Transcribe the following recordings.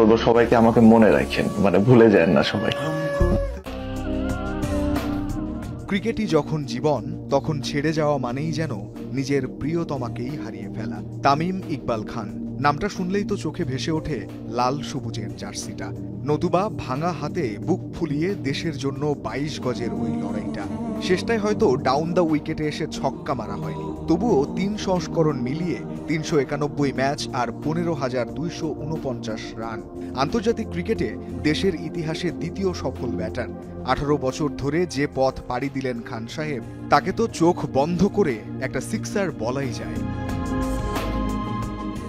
বলবো সবাইকে আমাকে মনে রাখেন, মানে ভুলে যান না সবাই। ক্রিকেটই যখন জীবন, তখন ছেড়ে যাওয়া মানেই যেন নিজের প্রিয়তমাকেই হারিয়ে ফেলা। তামিম ইকবাল খান নামটা শুনলেই তো চোখে ভেসে ওঠে লাল সবুজের জার্সিটা, নতুবা ভাঙা হাতে বুক ফুলিয়ে দেশের জন্য ২২ গজের ওই লড়াইটা। শেষটায় হয়তো ডাউন দ্য উইকেটে এসে ছক্কা মারা হয়নি, তবুও ৩ সংস্করণ মিলিয়ে ৩৯১ ম্যাচ আর ১৫,২৪৯ রান। আন্তর্জাতিক ক্রিকেটে দেশের ইতিহাসে দ্বিতীয় সফল ব্যাটার। ১৮ বছর ধরে যে পথ পাড়ি দিলেন খান সাহেব, তাকে তো চোখ বন্ধ করে একটা সিক্সার বলাই যায়।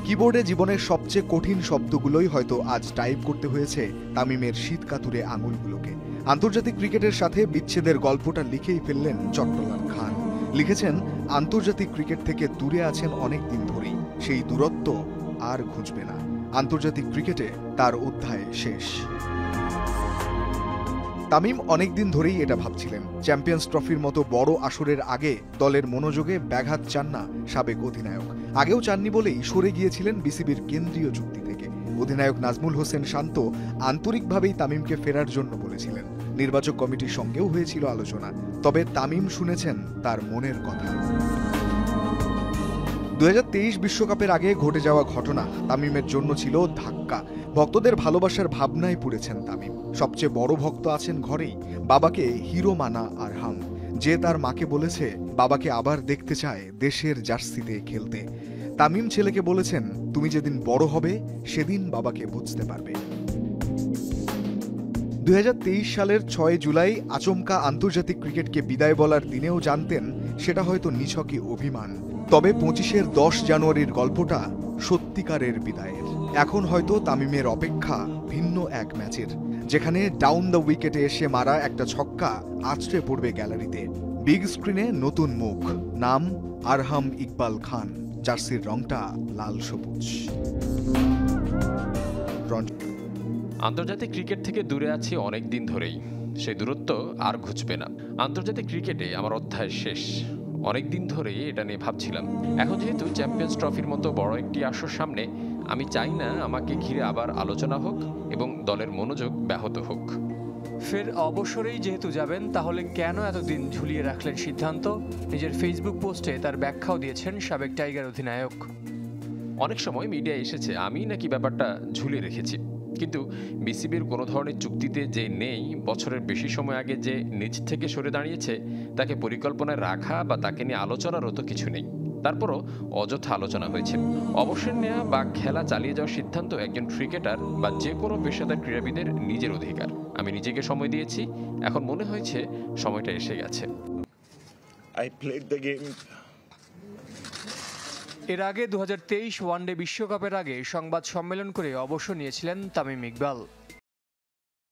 কিবোর্ডে জীবনের সবচেয়ে কঠিন শব্দগুলোই হয়তো আজ টাইপ করতে হয়েছে তামিমের শীতকাতুরে আঙুলগুলোকে। আন্তর্জাতিক ক্রিকেটের সাথে বিচ্ছেদের গল্পটা লিখেই ফেললেন চট্টলাল খান। লিখেছেন, আন্তর্জাতিক ক্রিকেট থেকে দূরে আছেন অনেক দিন ধরেই, সেই দূরত্ব আর ঘুচবে না। আন্তর্জাতিক ক্রিকেটে তার অধ্যায় শেষ। তামিম অনেকদিন ধরেই এটা ভাবছিলেন। চ্যাম্পিয়ন্স ট্রফির মতো বড় আসরের আগে দলের মনোযোগে ব্যাঘাত চান না সাবেক অধিনায়ক। আগেও চাননি বলেই সরে গিয়েছিলেন বিসিবির কেন্দ্রীয় চুক্তি থেকে। অধিনায়ক নাজমুল হোসেন শান্ত আন্তরিকভাবেই তামিমকে ফেরার জন্য বলেছিলেন। নির্বাচক কমিটির সঙ্গেও হয়েছিল আলোচনা, তবে তামিম শুনেছেন তার মনের কথা। ২০২৩ বিশ্বকাপের আগে ঘটে যাওয়া ঘটনা তামিমের জন্য ছিল ধাক্কা। ভক্তদের ভালোবাসার ভাবনায় পড়েছেন তামিম। সবচেয়ে বড় ভক্ত আছেন ঘরেই, বাবাকে হিরো মানা আরহাম, যে তার মাকে বলেছে বাবাকে আবার দেখতে চায় দেশের জার্সিতে খেলতে। তামিম ছেলেকে বলেছেন, তুমি যেদিন বড় হবে সেদিন বাবাকে বুঝতে পারবে। ২০২৩ সালের ৬ জুলাই আচমকা আন্তর্জাতিক ক্রিকেটকে বিদায় বলার দিনেও জানতেন সেটা হয়তো নিছকই অভিমান। তবে ২৫-এর ১০ জানুয়ারির গল্পটা সত্যিকারের বিদায়ের। এখন হয়তো তামিমের অপেক্ষা ভিন্ন এক ম্যাচের, যেখানে ডাউন দ্য উইকেটে এসে মারা একটা ছক্কা আছড়ে পড়বে গ্যালারিতে। বিগ স্ক্রিনে নতুন মুখ, নাম আরহাম ইকবাল খান, জার্সির রংটা লাল সবুজ। আন্তর্জাতিক ক্রিকেট থেকে দূরে আছি অনেক দিন ধরেই, সেই দূরত্ব আর ঘুচবে না। আন্তর্জাতিক ক্রিকেটে আমার অধ্যায় শেষ। অনেক দিন ধরেই এটা নিয়ে ভাবছিলাম। এখন যেহেতু চ্যাম্পিয়ন্স ট্রফির মতো বড় একটি আসর সামনে, আমি চাই না আমাকে ঘিরে আবার আলোচনা হোক এবং দলের মনোযোগ ব্যাহত হোক। ফের অবসরেই যেহেতু যাবেন, তাহলে কেন এতদিন ঝুলিয়ে রাখলেন সিদ্ধান্ত? নিজের ফেসবুক পোস্টে তার ব্যাখ্যাও দিয়েছেন সাবেক টাইগার অধিনায়ক। অনেক সময় মিডিয়া এসেছে আমি নাকি ব্যাপারটা ঝুলিয়ে রেখেছি, কিন্তু বিসিবির কোনো ধরনের চুক্তিতে যে নেই, বছরের বেশি সময় আগে যে নিজ থেকে সরে দাঁড়িয়েছে, তাকে পরিকল্পনায় রাখা বা তাকে নিয়ে আলোচনারও তো কিছু নেই। তারপরও অযথা আলোচনা হয়েছে। অবসর নেওয়া বা খেলা চালিয়ে যাওয়ার সিদ্ধান্ত একজন ক্রিকেটার বা যে কোনো পেশাদার ক্রীড়াবিদের নিজের অধিকার। আমি নিজেকে সময় দিয়েছি, এখন মনে হয়েছে সময়টা এসে গেছে। এর আগে ২০২৩ ওয়ানডে বিশ্বকাপের আগে সংবাদ সম্মেলন করে অবসর নিয়েছিলেন তামিম ইকবাল।